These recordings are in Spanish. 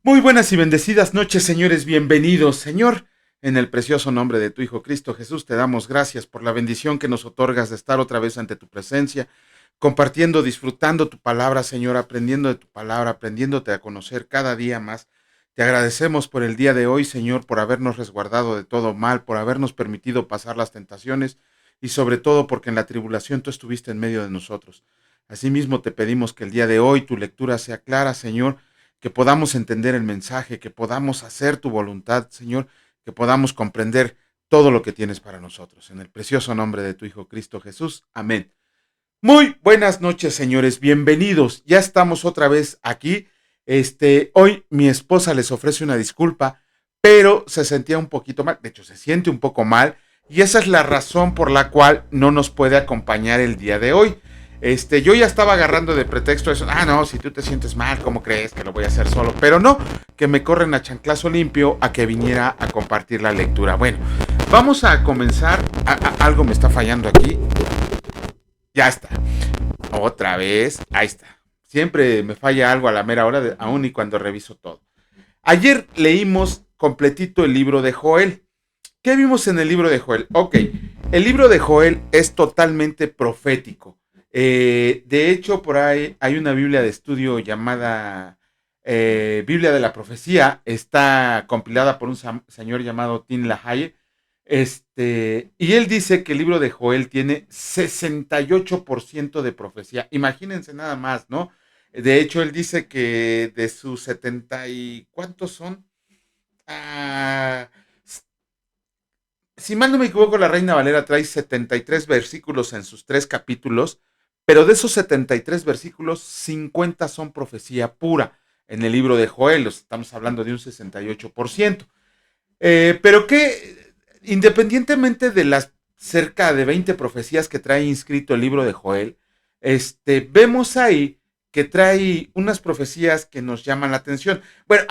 Muy buenas y bendecidas noches, señores. Bienvenidos, Señor. En el precioso nombre de tu Hijo Cristo Jesús, te damos gracias por la bendición que nos otorgas de estar otra vez ante tu presencia, compartiendo, disfrutando tu palabra, Señor, aprendiendo de tu palabra, aprendiéndote a conocer cada día más. Te agradecemos por el día de hoy, Señor, por habernos resguardado de todo mal, por habernos permitido pasar las tentaciones y sobre todo porque en la tribulación tú estuviste en medio de nosotros. Asimismo, te pedimos que el día de hoy tu lectura sea clara, Señor, que podamos entender el mensaje, que podamos hacer tu voluntad, Señor, que podamos comprender todo lo que tienes para nosotros. En el precioso nombre de tu Hijo Cristo Jesús. Amén. Muy buenas noches, señores. Bienvenidos. Ya estamos otra vez aquí. Hoy mi esposa les ofrece una disculpa, pero se sentía un poquito mal. De hecho, se siente un poco mal. Y esa es la razón por la cual no nos puede acompañar el día de hoy. Yo ya estaba agarrando de pretexto eso. Ah, no, si tú te sientes mal, ¿cómo crees que lo voy a hacer solo? Pero no, que me corren a chanclazo limpio a que viniera a compartir la lectura. Bueno, vamos a comenzar. Algo me está fallando aquí. Ya está. Otra vez. Ahí está. Siempre me falla algo a la mera hora, aún y cuando reviso todo. Ayer leímos completito el libro de Joel. ¿Qué vimos en el libro de Joel? Ok, el libro de Joel es totalmente profético. De hecho, por ahí hay una Biblia de estudio llamada Biblia de la Profecía. Está compilada por un señor llamado Tim LaHaye. Y él dice que el libro de Joel tiene 68% de profecía. Imagínense nada más, ¿no? De hecho, él dice que de sus 70 y... ¿Cuántos son? Ah, si mal no me equivoco, la Reina Valera trae 73 versículos en sus 3 capítulos, pero de esos 73 versículos, 50 son profecía pura en el libro de Joel. Estamos hablando de un 68%. Pero que, independientemente de las cerca de 20 profecías que trae inscrito el libro de Joel, vemos ahí que trae unas profecías que nos llaman la atención. Bueno,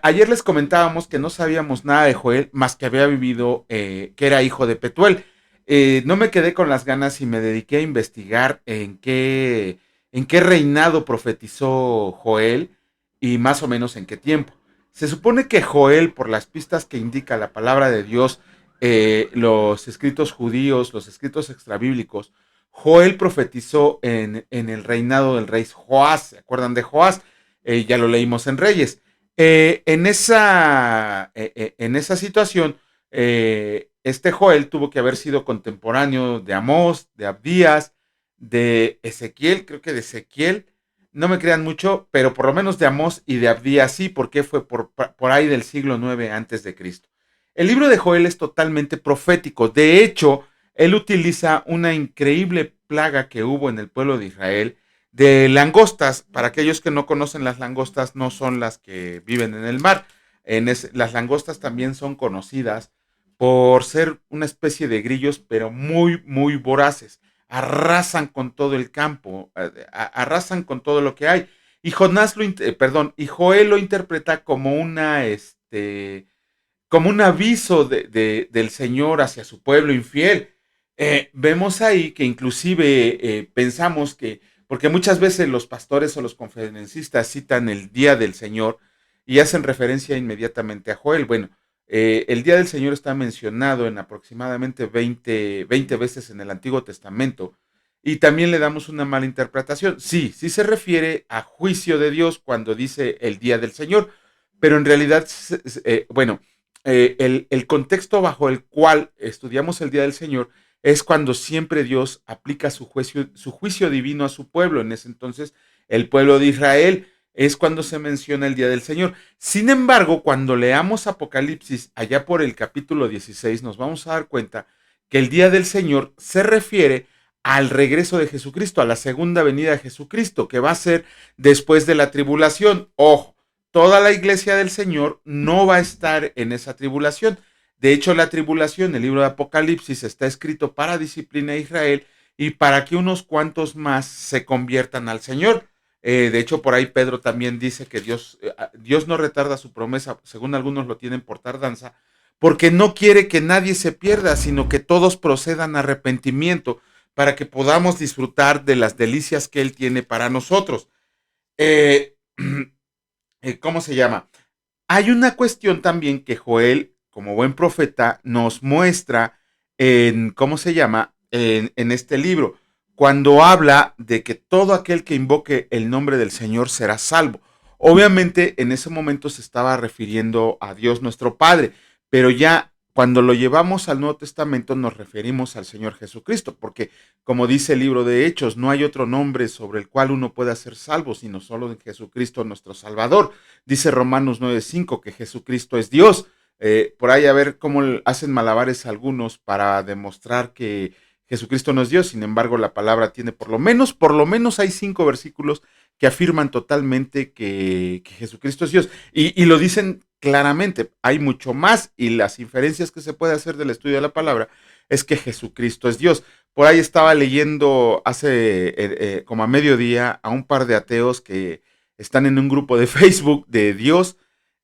ayer les comentábamos que no sabíamos nada de Joel, más que había vivido, que era hijo de Petuel. No me quedé con las ganas y me dediqué a investigar en qué reinado profetizó Joel y más o menos en qué tiempo. Se supone que Joel, por las pistas que indica la palabra de Dios, los escritos judíos, los escritos extrabíblicos, Joel profetizó en el reinado del rey Joás. ¿Se acuerdan de Joás? Ya lo leímos en Reyes. En esa situación, este Joel tuvo que haber sido contemporáneo de Amós, de Abdías, de Ezequiel, creo que de Ezequiel. No me crean mucho, pero por lo menos de Amós y de Abdías sí, porque fue por ahí del siglo 9 antes de Cristo. El libro de Joel es totalmente profético. De hecho, él utiliza una increíble plaga que hubo en el pueblo de Israel de langostas. Para aquellos que no conocen, las langostas no son las que viven en el mar. Las langostas también son conocidas por ser una especie de grillos, pero muy, muy voraces. Arrasan con todo el campo, arrasan con todo lo que hay. Y Joel lo interpreta como un aviso del Señor hacia su pueblo infiel. Vemos ahí que inclusive pensamos que, porque muchas veces los pastores o los conferencistas citan el día del Señor y hacen referencia inmediatamente a Joel. Bueno, el día del Señor está mencionado en aproximadamente 20 veces en el Antiguo Testamento y también le damos una mala interpretación. Sí, sí se refiere a juicio de Dios cuando dice el día del Señor, pero en realidad, el contexto bajo el cual estudiamos el día del Señor es cuando siempre Dios aplica su juicio divino a su pueblo. En ese entonces, el pueblo de Israel es cuando se menciona el día del Señor. Sin embargo, cuando leamos Apocalipsis, allá por el capítulo 16, nos vamos a dar cuenta que el día del Señor se refiere al regreso de Jesucristo, a la segunda venida de Jesucristo, que va a ser después de la tribulación. Ojo, toda la iglesia del Señor no va a estar en esa tribulación. De hecho, la tribulación, el libro de Apocalipsis, está escrito para disciplina a Israel y para que unos cuantos más se conviertan al Señor. De hecho, por ahí Pedro también dice que Dios no retarda su promesa, según algunos lo tienen por tardanza, porque no quiere que nadie se pierda, sino que todos procedan a arrepentimiento para que podamos disfrutar de las delicias que Él tiene para nosotros. Eh, ¿cómo se llama? Hay una cuestión también que Joel, como buen profeta, nos muestra en, ¿cómo se llama? En este libro, cuando habla de que todo aquel que invoque el nombre del Señor será salvo. Obviamente en ese momento se estaba refiriendo a Dios nuestro Padre, pero ya cuando lo llevamos al Nuevo Testamento nos referimos al Señor Jesucristo, porque como dice el libro de Hechos, no hay otro nombre sobre el cual uno pueda ser salvo, sino solo en Jesucristo nuestro Salvador. Dice Romanos 9:5 que Jesucristo es Dios. Por ahí a ver cómo hacen malabares algunos para demostrar que Jesucristo no es Dios. Sin embargo, la palabra tiene por lo menos hay 5 versículos que afirman totalmente que Jesucristo es Dios. Y lo dicen claramente. Hay mucho más y las inferencias que se puede hacer del estudio de la palabra es que Jesucristo es Dios. Por ahí estaba leyendo hace como a mediodía a un par de ateos que están en un grupo de Facebook de Dios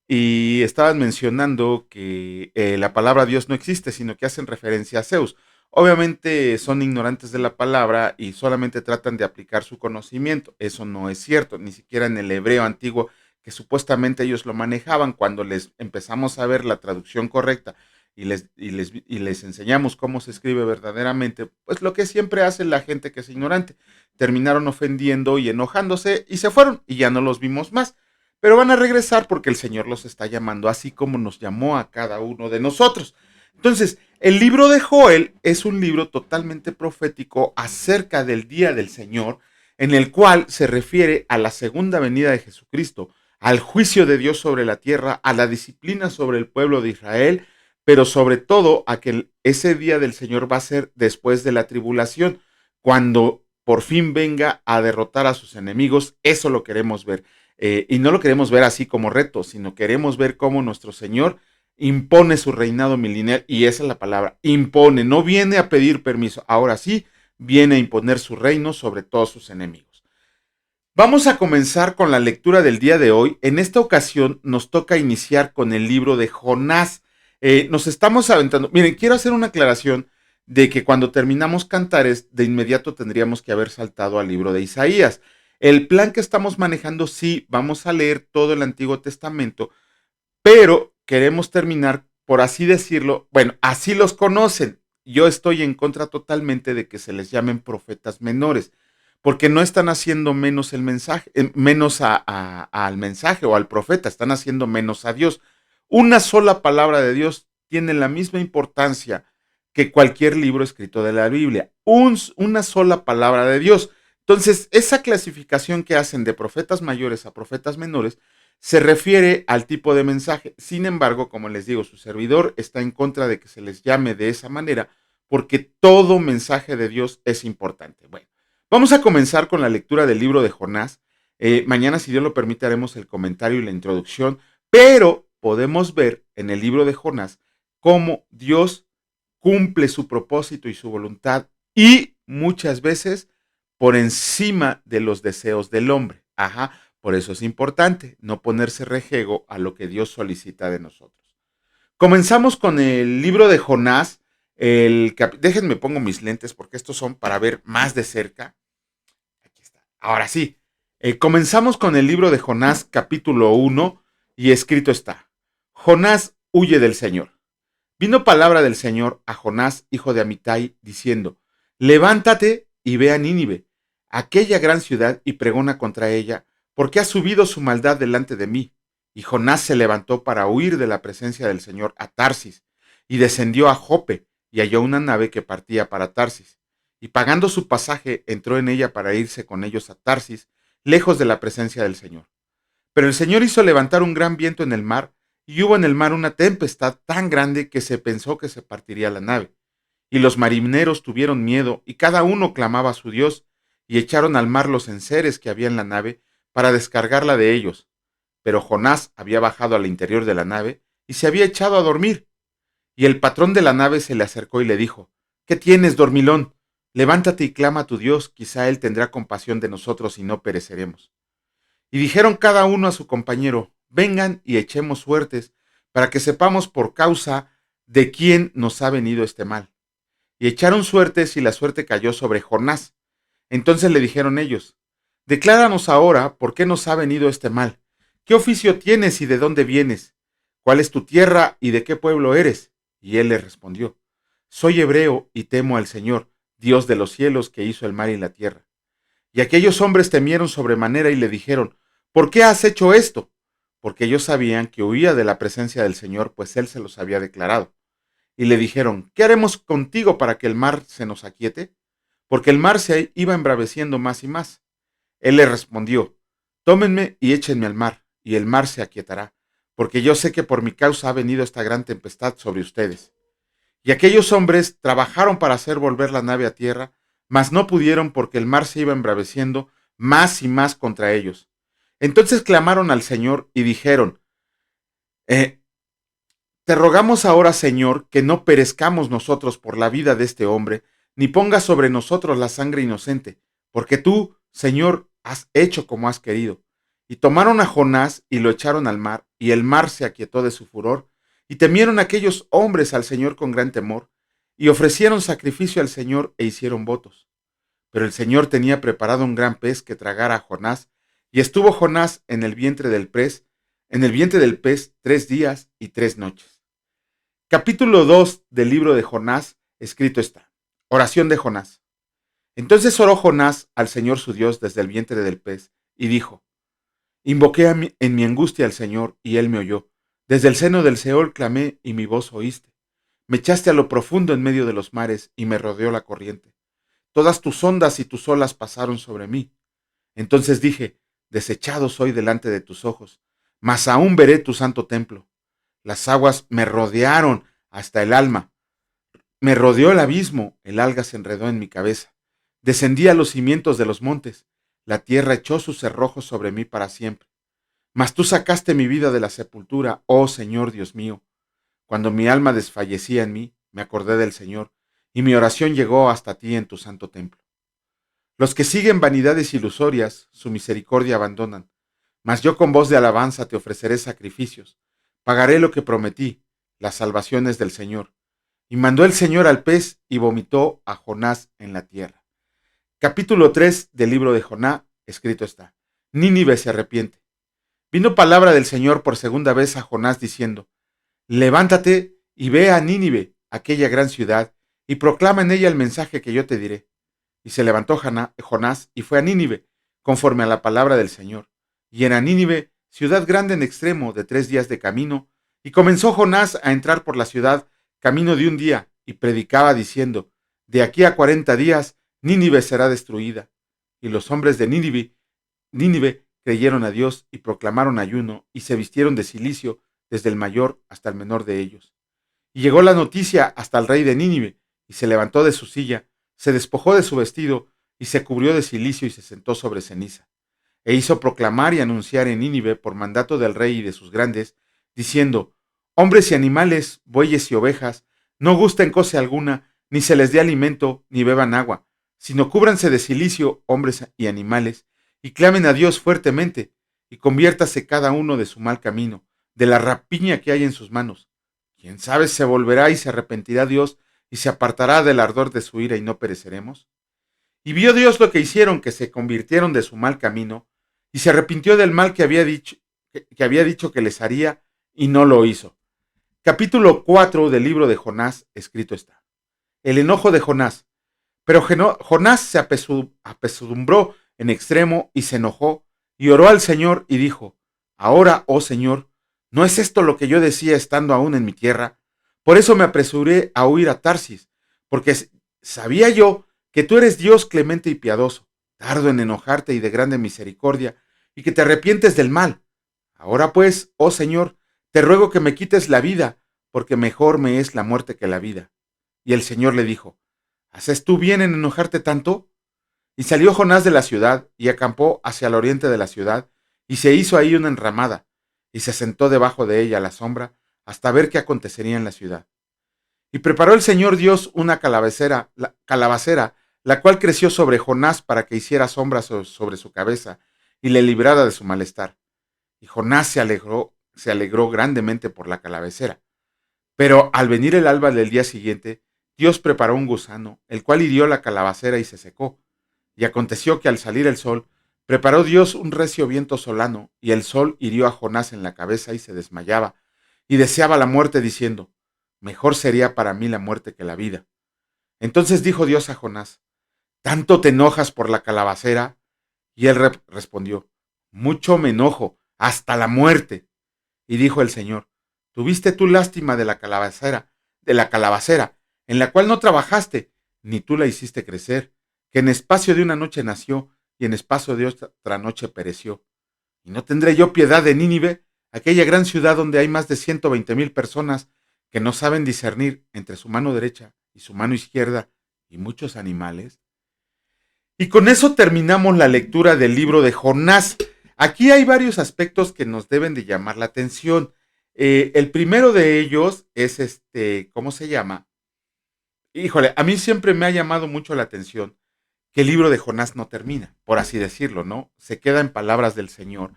y estaban mencionando que la palabra Dios no existe, sino que hacen referencia a Zeus. Obviamente son ignorantes de la palabra y solamente tratan de aplicar su conocimiento. Eso no es cierto, ni siquiera en el hebreo antiguo que supuestamente ellos lo manejaban. Cuando les empezamos a ver la traducción correcta y les enseñamos cómo se escribe verdaderamente, pues lo que siempre hace la gente que es ignorante. Terminaron ofendiendo y enojándose y se fueron y ya no los vimos más. Pero van a regresar porque el Señor los está llamando así como nos llamó a cada uno de nosotros. Entonces, el libro de Joel es un libro totalmente profético acerca del día del Señor, en el cual se refiere a la segunda venida de Jesucristo, al juicio de Dios sobre la tierra, a la disciplina sobre el pueblo de Israel, pero sobre todo a que ese día del Señor va a ser después de la tribulación, cuando por fin venga a derrotar a sus enemigos. Eso lo queremos ver. Y no lo queremos ver así como reto, sino queremos ver cómo nuestro Señor impone su reinado milenial, y esa es la palabra, impone, no viene a pedir permiso, ahora sí, viene a imponer su reino sobre todos sus enemigos. Vamos a comenzar con la lectura del día de hoy. En esta ocasión nos toca iniciar con el libro de Jonás. Nos estamos aventando, miren, quiero hacer una aclaración de que cuando terminamos Cantares, de inmediato tendríamos que haber saltado al libro de Isaías. El plan que estamos manejando, sí, vamos a leer todo el Antiguo Testamento, pero queremos terminar, por así decirlo, bueno, así los conocen. Yo estoy en contra totalmente de que se les llamen profetas menores, porque no están haciendo menos el mensaje, menos al mensaje o al profeta, están haciendo menos a Dios. Una sola palabra de Dios tiene la misma importancia que cualquier libro escrito de la Biblia. Una sola palabra de Dios. Entonces, esa clasificación que hacen de profetas mayores a profetas menores se refiere al tipo de mensaje. Sin embargo, como les digo, su servidor está en contra de que se les llame de esa manera, porque todo mensaje de Dios es importante. Bueno, vamos a comenzar con la lectura del libro de Jonás. Mañana, si Dios lo permite, haremos el comentario y la introducción, pero podemos ver en el libro de Jonás cómo Dios cumple su propósito y su voluntad, y muchas veces por encima de los deseos del hombre. Ajá, por eso es importante no ponerse rejego a lo que Dios solicita de nosotros. Comenzamos con el libro de Jonás. Déjenme pongo mis lentes porque estos son para ver más de cerca. Aquí está. Ahora sí, comenzamos con el libro de Jonás, capítulo 1, y escrito está: Jonás huye del Señor. Vino palabra del Señor a Jonás, hijo de Amitai, diciendo: levántate y ve a Nínive, aquella gran ciudad, y pregona contra ella, porque ha subido su maldad delante de mí. Y Jonás se levantó para huir de la presencia del Señor a Tarsis, y descendió a Jope, y halló una nave que partía para Tarsis. Y pagando su pasaje, entró en ella para irse con ellos a Tarsis, lejos de la presencia del Señor. Pero el Señor hizo levantar un gran viento en el mar, y hubo en el mar una tempestad tan grande que se pensó que se partiría la nave. Y los marineros tuvieron miedo, y cada uno clamaba a su Dios, y echaron al mar los enseres que había en la nave para descargarla de ellos. Pero Jonás había bajado al interior de la nave y se había echado a dormir. Y el patrón de la nave se le acercó y le dijo: ¿Qué tienes, dormilón? Levántate y clama a tu Dios, quizá él tendrá compasión de nosotros y no pereceremos. Y dijeron cada uno a su compañero: vengan y echemos suertes, para que sepamos por causa de quién nos ha venido este mal. Y echaron suertes, y la suerte cayó sobre Jonás. Entonces le dijeron ellos: decláranos ahora por qué nos ha venido este mal. ¿qué oficio tienes y de dónde vienes? ¿Cuál es tu tierra y de qué pueblo eres? Y él le respondió, soy hebreo y temo al Señor, Dios de los cielos, que hizo el mar y la tierra. Y aquellos hombres temieron sobremanera y le dijeron, ¿por qué has hecho esto? Porque ellos sabían que huía de la presencia del Señor, pues él se los había declarado. Y le dijeron, ¿qué haremos contigo para que el mar se nos aquiete? Porque el mar se iba embraveciendo más y más. Él le respondió, tómenme y échenme al mar, y el mar se aquietará, porque yo sé que por mi causa ha venido esta gran tempestad sobre ustedes. Y aquellos hombres trabajaron para hacer volver la nave a tierra, mas no pudieron porque el mar se iba embraveciendo más y más contra ellos. Entonces clamaron al Señor y dijeron, eh, te rogamos ahora, Señor, que no perezcamos nosotros por la vida de este hombre, ni pongas sobre nosotros la sangre inocente, porque tú, Señor, has hecho como has querido. Y tomaron a Jonás y lo echaron al mar, y el mar se aquietó de su furor, y temieron aquellos hombres al Señor con gran temor, y ofrecieron sacrificio al Señor e hicieron votos. Pero el Señor tenía preparado un gran pez que tragara a Jonás, y estuvo Jonás en el vientre del pez 3 días y 3 noches. Capítulo 2 del libro de Jonás, escrito está. Oración de Jonás. Entonces oró Jonás al Señor su Dios desde el vientre del pez, y dijo, invoqué en mi angustia al Señor, y él me oyó. Desde el seno del Seol clamé, y mi voz oíste. Me echaste a lo profundo en medio de los mares, y me rodeó la corriente. Todas tus ondas y tus olas pasaron sobre mí. Entonces dije, desechado soy delante de tus ojos, mas aún veré tu santo templo. Las aguas me rodearon hasta el alma. Me rodeó el abismo, el alga se enredó en mi cabeza. Descendí a los cimientos de los montes. La tierra echó sus cerrojos sobre mí para siempre. Mas tú sacaste mi vida de la sepultura, oh Señor Dios mío. Cuando mi alma desfallecía en mí, me acordé del Señor, y mi oración llegó hasta ti en tu santo templo. Los que siguen vanidades ilusorias, su misericordia abandonan. Mas yo con voz de alabanza te ofreceré sacrificios. Pagaré lo que prometí, las salvaciones del Señor. Y mandó el Señor al pez y vomitó a Jonás en la tierra. Capítulo 3 del libro de Jonás, escrito está. Nínive se arrepiente. Vino palabra del Señor por segunda vez a Jonás diciendo, levántate y ve a Nínive, aquella gran ciudad, y proclama en ella el mensaje que yo te diré. Y se levantó Jonás y fue a Nínive, conforme a la palabra del Señor. Y era Nínive, ciudad grande en extremo, de 3 días de camino, y comenzó Jonás a entrar por la ciudad, camino de un día, y predicaba diciendo, de aquí a 40 días, Nínive será destruida. Y los hombres de Nínive creyeron a Dios y proclamaron ayuno, y se vistieron de cilicio, desde el mayor hasta el menor de ellos. Y llegó la noticia hasta el rey de Nínive, y se levantó de su silla, se despojó de su vestido, y se cubrió de cilicio y se sentó sobre ceniza. E hizo proclamar y anunciar en Nínive por mandato del rey y de sus grandes, diciendo, hombres y animales, bueyes y ovejas, no gusten cosa alguna, ni se les dé alimento, ni beban agua, sino cúbranse de cilicio, hombres y animales, y clamen a Dios fuertemente, y conviértase cada uno de su mal camino, de la rapiña que hay en sus manos. Quién sabe si se volverá y se arrepentirá Dios, y se apartará del ardor de su ira y no pereceremos. Y vio Dios lo que hicieron, que se convirtieron de su mal camino, y se arrepintió del mal que había dicho que les haría, y no lo hizo. Capítulo 4 del libro de Jonás, escrito está. El enojo de Jonás. Pero Jonás se apesadumbró en extremo y se enojó, y oró al Señor y dijo, ahora, oh Señor, ¿no es esto lo que yo decía estando aún en mi tierra? Por eso me apresuré a huir a Tarsis, porque sabía yo que tú eres Dios clemente y piadoso, tardo en enojarte y de grande misericordia, y que te arrepientes del mal. Ahora pues, oh Señor, te ruego que me quites la vida, porque mejor me es la muerte que la vida. Y el Señor le dijo, ¿haces tú bien en enojarte tanto? Y salió Jonás de la ciudad, y acampó hacia el oriente de la ciudad, y se hizo ahí una enramada, y se sentó debajo de ella a la sombra, hasta ver qué acontecería en la ciudad. Y preparó el Señor Dios una calabacera, la cual creció sobre Jonás para que hiciera sombra sobre su cabeza, y le librara de su malestar. Y Jonás se alegró grandemente por la calabacera. Pero al venir el alba del día siguiente, Dios preparó un gusano, el cual hirió la calabacera y se secó. Y aconteció que al salir el sol, Preparó Dios un recio viento solano, y el sol hirió a Jonás en la cabeza y se desmayaba, y deseaba la muerte diciendo, mejor sería para mí la muerte que la vida. Entonces dijo Dios a Jonás, ¿tanto te enojas por la calabacera? Y él respondió, mucho me enojo, hasta la muerte. Y dijo el Señor, tuviste tú lástima de la calabacera, en la cual no trabajaste, ni tú la hiciste crecer, que en espacio de una noche nació, y en espacio de otra noche pereció. Y no tendré yo piedad de Nínive, aquella gran ciudad donde hay más de 120,000 personas que no saben discernir entre su mano derecha y su mano izquierda, y muchos animales. Y con eso terminamos la lectura del libro de Jonás. Aquí hay varios aspectos que nos deben de llamar la atención. El primero de ellos es ¿cómo se llama? Híjole, a mí siempre me ha llamado mucho la atención que el libro de Jonás no termina, por así decirlo, ¿no? Se queda en palabras del Señor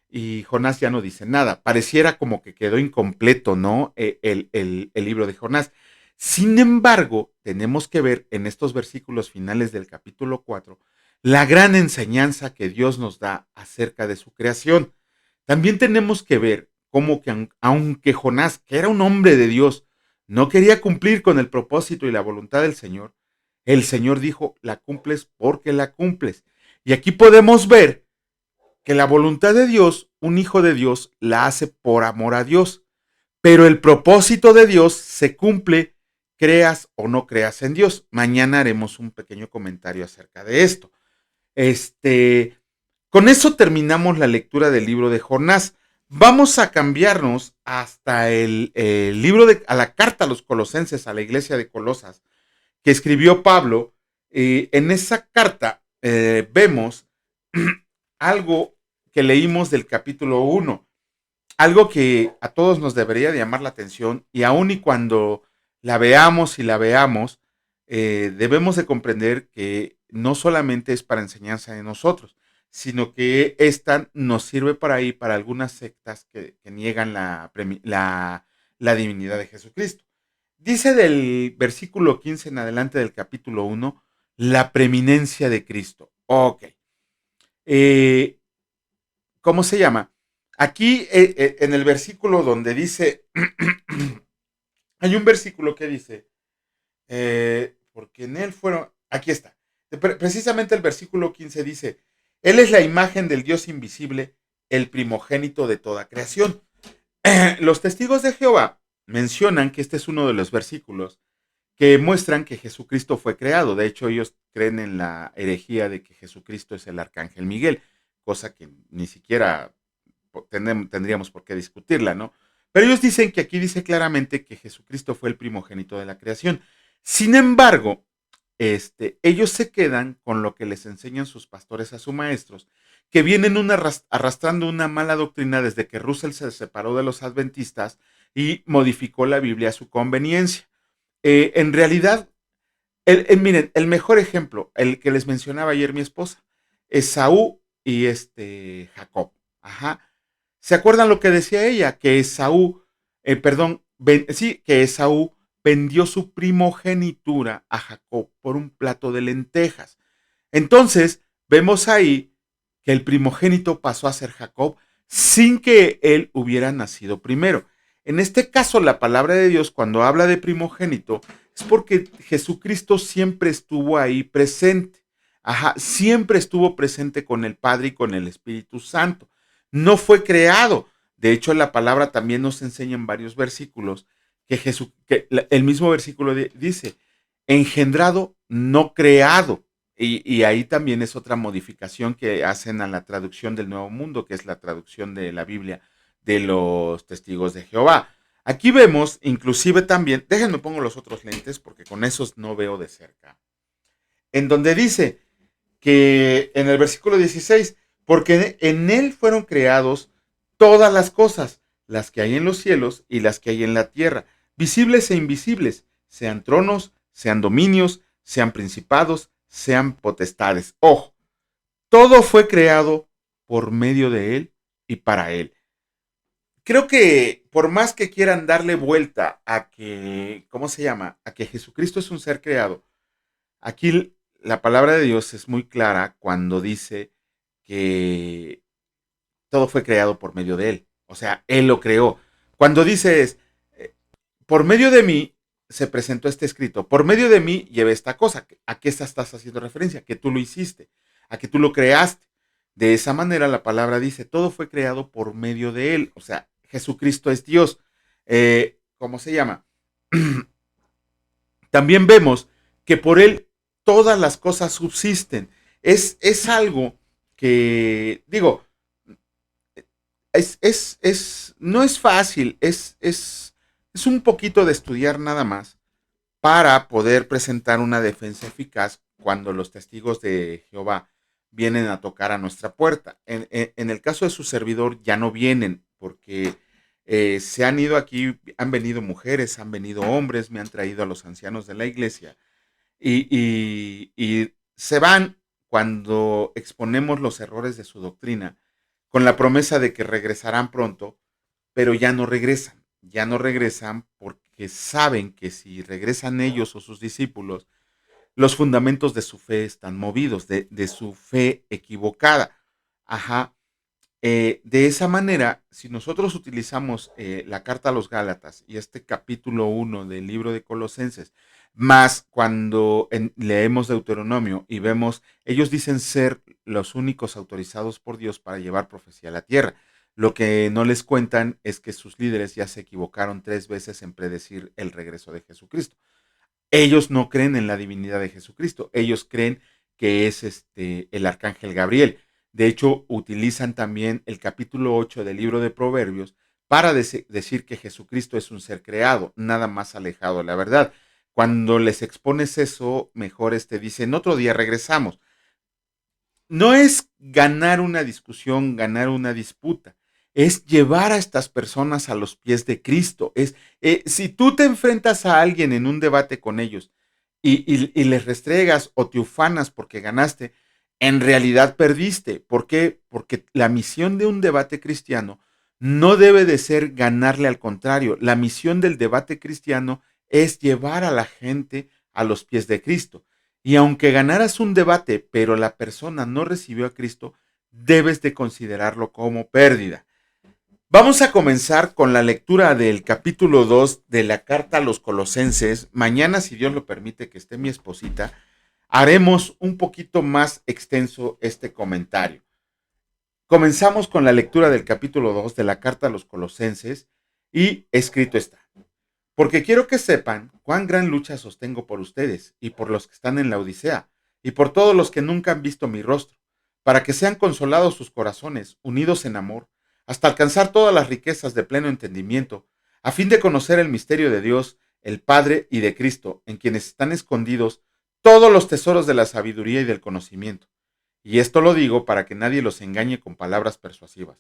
y Jonás ya no dice nada. Pareciera como que quedó incompleto, ¿no? El libro de Jonás. Sin embargo, tenemos que ver en estos versículos finales del capítulo 4 la gran enseñanza que Dios nos da acerca de su creación. También tenemos que ver cómo que aunque Jonás, que era un hombre de Dios, no quería cumplir con el propósito y la voluntad del Señor, el Señor dijo, la cumples porque la cumples. Y aquí podemos ver que la voluntad de Dios, un hijo de Dios, la hace por amor a Dios. Pero el propósito de Dios se cumple, creas o no creas en Dios. Mañana haremos un pequeño comentario acerca de esto. Con eso terminamos la lectura del libro de Jonás. Vamos a cambiarnos hasta el libro a la carta a los colosenses, a la iglesia de Colosas, que escribió Pablo. En esa carta vemos algo que leímos del capítulo 1, algo que a todos nos debería de llamar la atención y aun y cuando la veamos, debemos de comprender que no solamente es para enseñanza de nosotros, sino que esta nos sirve para ir para algunas sectas que niegan la divinidad de Jesucristo. Dice del versículo 15 en adelante del capítulo 1, la preeminencia de Cristo. Ok. Eh, ¿Cómo se llama? Aquí en el versículo donde dice, hay un versículo que dice, porque en él fueron, aquí está, precisamente el versículo 15 dice, Él es la imagen del Dios invisible, el primogénito de toda creación. Los testigos de Jehová mencionan que este es uno de los versículos que muestran que Jesucristo fue creado. De hecho, ellos creen en la herejía de que Jesucristo es el arcángel Miguel, cosa que ni siquiera tendríamos por qué discutirla, ¿no? Pero ellos dicen que aquí dice claramente que Jesucristo fue el primogénito de la creación. Sin embargo, ellos se quedan con lo que les enseñan sus pastores a sus maestros, que vienen arrastrando una mala doctrina desde que Russell se separó de los adventistas y modificó la Biblia a su conveniencia. En realidad, miren, el mejor ejemplo, el que les mencionaba ayer mi esposa, Esaú y Jacob. Ajá. ¿Se acuerdan lo que decía ella? Que que Esaú vendió su primogenitura a Jacob por un plato de lentejas. Entonces, vemos ahí que el primogénito pasó a ser Jacob sin que él hubiera nacido primero. En este caso, la palabra de Dios, cuando habla de primogénito, es porque Jesucristo siempre estuvo ahí presente. Ajá, siempre estuvo presente con el Padre y con el Espíritu Santo. No fue creado. De hecho, la palabra también nos enseña en varios versículos que el mismo versículo dice, engendrado, no creado. Y ahí también es otra modificación que hacen a la traducción del Nuevo Mundo, que es la traducción de la Biblia de los testigos de Jehová. Aquí vemos, inclusive también, déjenme pongo los otros lentes porque con esos no veo de cerca, en donde dice que en el versículo 16, porque en él fueron creados todas las cosas, las que hay en los cielos y las que hay en la tierra, visibles e invisibles, sean tronos, sean dominios, sean principados, sean potestades. Ojo, todo fue creado por medio de él y para él. Creo que por más que quieran darle vuelta a que, ¿cómo se llama? A que Jesucristo es un ser creado, aquí la palabra de Dios es muy clara cuando dice que todo fue creado por medio de Él. O sea, Él lo creó. Cuando dices, eh, por medio de mí se presentó este escrito, por medio de mí llevé esta cosa, ¿a qué estás haciendo referencia? Que tú lo hiciste, a que tú lo creaste. De esa manera la palabra dice, todo fue creado por medio de Él. O sea, Jesucristo es Dios. ¿Cómo se llama? También vemos que por Él todas las cosas subsisten. Es algo que, digo, no es fácil, es un poquito de estudiar nada más para poder presentar una defensa eficaz cuando los testigos de Jehová vienen a tocar a nuestra puerta. En el caso de su servidor ya no vienen porque se han ido aquí, han venido mujeres, han venido hombres, me han traído a los ancianos de la iglesia y se van cuando exponemos los errores de su doctrina con la promesa de que regresarán pronto, pero ya no regresan porque saben que si regresan ellos o sus discípulos, los fundamentos de su fe están movidos, de su fe equivocada. Ajá. De esa manera, si nosotros utilizamos la carta a los Gálatas y este capítulo 1 del libro de Colosenses, más cuando leemos Deuteronomio y vemos, ellos dicen ser los únicos autorizados por Dios para llevar profecía a la tierra. Lo que no les cuentan es que sus líderes ya se equivocaron 3 veces en predecir el regreso de Jesucristo. Ellos no creen en la divinidad de Jesucristo, ellos creen que es el arcángel Gabriel. De hecho, utilizan también el capítulo 8 del libro de Proverbios para decir que Jesucristo es un ser creado, nada más alejado de la verdad. Cuando les expones eso, mejor dicen, otro día regresamos. No es ganar una discusión, ganar una disputa, es llevar a estas personas a los pies de Cristo. Si tú te enfrentas a alguien en un debate con ellos y les restregas o te ufanas porque ganaste, en realidad perdiste. ¿Por qué? Porque la misión de un debate cristiano no debe de ser ganarle, al contrario. La misión del debate cristiano es llevar a la gente a los pies de Cristo. Y aunque ganaras un debate, pero la persona no recibió a Cristo, debes de considerarlo como pérdida. Vamos a comenzar con la lectura del capítulo 2 de la carta a los Colosenses. Mañana, si Dios lo permite, que esté mi esposita, haremos un poquito más extenso este comentario. Comenzamos con la lectura del capítulo 2 de la carta a los Colosenses y escrito está. Porque quiero que sepan cuán gran lucha sostengo por ustedes y por los que están en la Odisea y por todos los que nunca han visto mi rostro, para que sean consolados sus corazones, unidos en amor, hasta alcanzar todas las riquezas de pleno entendimiento, a fin de conocer el misterio de Dios, el Padre y de Cristo, en quienes están escondidos todos los tesoros de la sabiduría y del conocimiento. Y esto lo digo para que nadie los engañe con palabras persuasivas.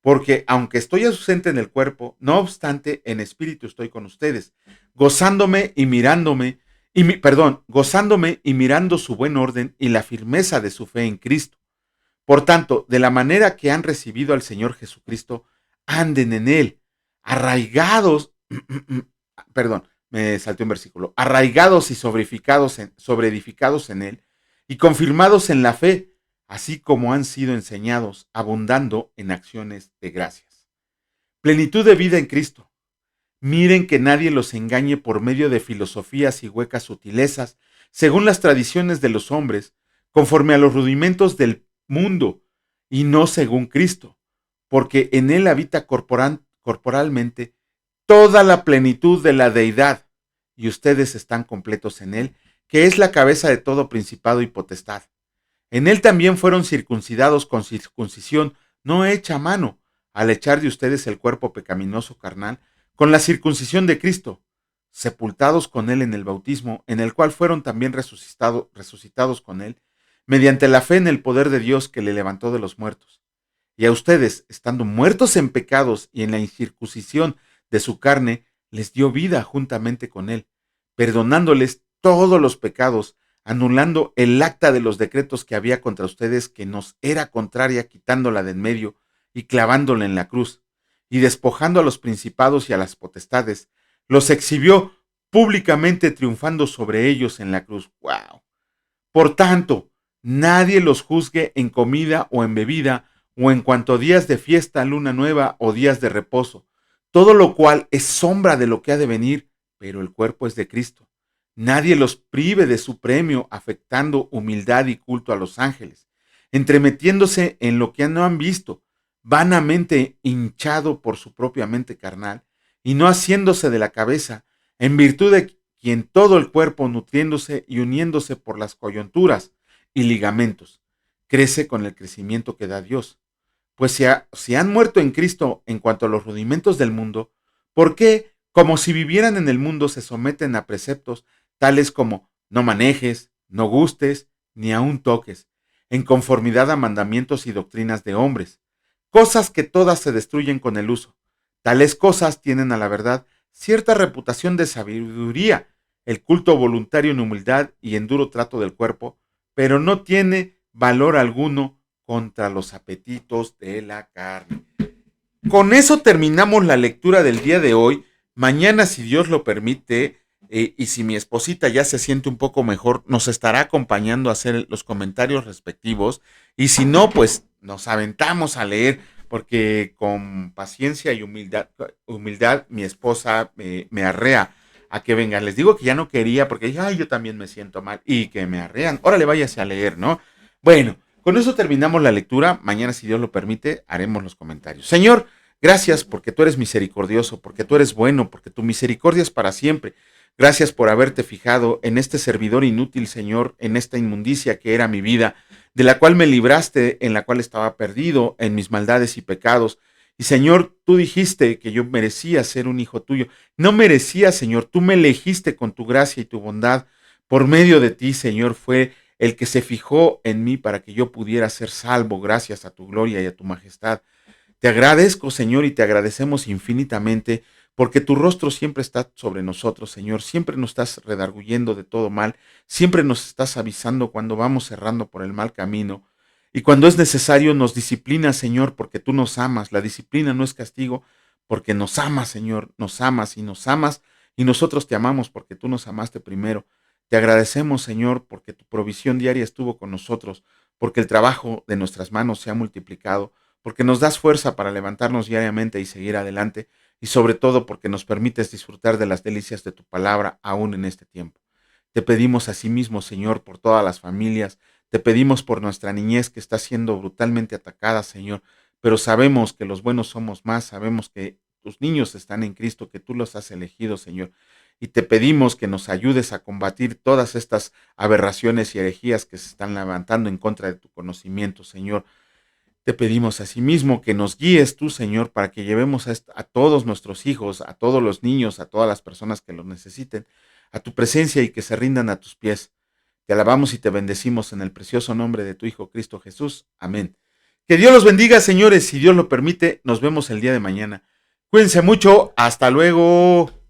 Porque aunque estoy ausente en el cuerpo, no obstante, en espíritu estoy con ustedes, gozándome y mirándome, gozándome y mirando su buen orden y la firmeza de su fe en Cristo. Por tanto, de la manera que han recibido al Señor Jesucristo, anden en él, arraigados, me salté un versículo, arraigados y sobreedificados en él, y confirmados en la fe, así como han sido enseñados, abundando en acciones de gracias. Plenitud de vida en Cristo. Miren que nadie los engañe por medio de filosofías y huecas sutilezas, según las tradiciones de los hombres, conforme a los rudimentos del mundo, y no según Cristo, porque en él habita corporalmente toda la plenitud de la deidad, y ustedes están completos en él, que es la cabeza de todo principado y potestad. En él también fueron circuncidados con circuncisión no hecha a mano, al echar de ustedes el cuerpo pecaminoso carnal, con la circuncisión de Cristo, sepultados con él en el bautismo, en el cual fueron también resucitados con él, mediante la fe en el poder de Dios que le levantó de los muertos. Y a ustedes, estando muertos en pecados y en la incircuncisión de su carne, les dio vida juntamente con él, perdonándoles todos los pecados, anulando el acta de los decretos que había contra ustedes, que nos era contraria, quitándola de en medio y clavándola en la cruz, y despojando a los principados y a las potestades, los exhibió públicamente, triunfando sobre ellos en la cruz. ¡Wow! Por tanto, Nadie los juzgue en comida o en bebida, o en cuanto a días de fiesta, luna nueva o días de reposo, todo lo cual es sombra de lo que ha de venir, pero el cuerpo es de Cristo. Nadie los prive de su premio, afectando humildad y culto a los ángeles, entremetiéndose en lo que no han visto, vanamente hinchado por su propia mente carnal, y no haciéndose de la cabeza, en virtud de quien todo el cuerpo, nutriéndose y uniéndose por las coyunturas y ligamentos, crece con el crecimiento que da Dios. Pues si han muerto en Cristo en cuanto a los rudimentos del mundo, ¿por qué, como si vivieran en el mundo, se someten a preceptos tales como no manejes, no gustes, ni aun toques, en conformidad a mandamientos y doctrinas de hombres? Cosas que todas se destruyen con el uso. Tales cosas tienen a la verdad cierta reputación de sabiduría, el culto voluntario en humildad y en duro trato del cuerpo, pero no tiene valor alguno contra los apetitos de la carne. Con eso terminamos la lectura del día de hoy. Mañana, si Dios lo permite, y si mi esposita ya se siente un poco mejor, nos estará acompañando a hacer los comentarios respectivos. Y si no, pues nos aventamos a leer, porque con paciencia y humildad mi esposa me arrea a que venga. Les digo que ya no quería porque dije, ay, yo también me siento mal y que me arrean. Órale, váyase a leer, ¿no? Bueno, con eso terminamos la lectura. Mañana, si Dios lo permite, haremos los comentarios. Señor, gracias porque tú eres misericordioso, porque tú eres bueno, porque tu misericordia es para siempre. Gracias por haberte fijado en este servidor inútil, Señor, en esta inmundicia que era mi vida, de la cual me libraste, en la cual estaba perdido en mis maldades y pecados. Y Señor, tú dijiste que yo merecía ser un hijo tuyo. No merecía, Señor, tú me elegiste con tu gracia y tu bondad. Por medio de ti, Señor, fue el que se fijó en mí para que yo pudiera ser salvo gracias a tu gloria y a tu majestad. Te agradezco, Señor, y te agradecemos infinitamente porque tu rostro siempre está sobre nosotros, Señor. Siempre nos estás redarguyendo de todo mal. Siempre nos estás avisando cuando vamos errando por el mal camino. Y cuando es necesario nos disciplinas, Señor, porque tú nos amas. La disciplina no es castigo, porque nos amas, Señor. Nos amas y nosotros te amamos porque tú nos amaste primero. Te agradecemos, Señor, porque tu provisión diaria estuvo con nosotros, porque el trabajo de nuestras manos se ha multiplicado, porque nos das fuerza para levantarnos diariamente y seguir adelante, y sobre todo porque nos permites disfrutar de las delicias de tu palabra aún en este tiempo. Te pedimos asimismo, Señor, por todas las familias, te pedimos por nuestra niñez que está siendo brutalmente atacada, Señor, pero sabemos que los buenos somos más, sabemos que tus niños están en Cristo, que tú los has elegido, Señor, y te pedimos que nos ayudes a combatir todas estas aberraciones y herejías que se están levantando en contra de tu conocimiento, Señor. Te pedimos asimismo que nos guíes tú, Señor, para que llevemos a todos nuestros hijos, a todos los niños, a todas las personas que lo necesiten, a tu presencia y que se rindan a tus pies. Te alabamos y te bendecimos en el precioso nombre de tu Hijo Cristo Jesús. Amén. Que Dios los bendiga, señores. Si Dios lo permite, nos vemos el día de mañana. Cuídense mucho. Hasta luego.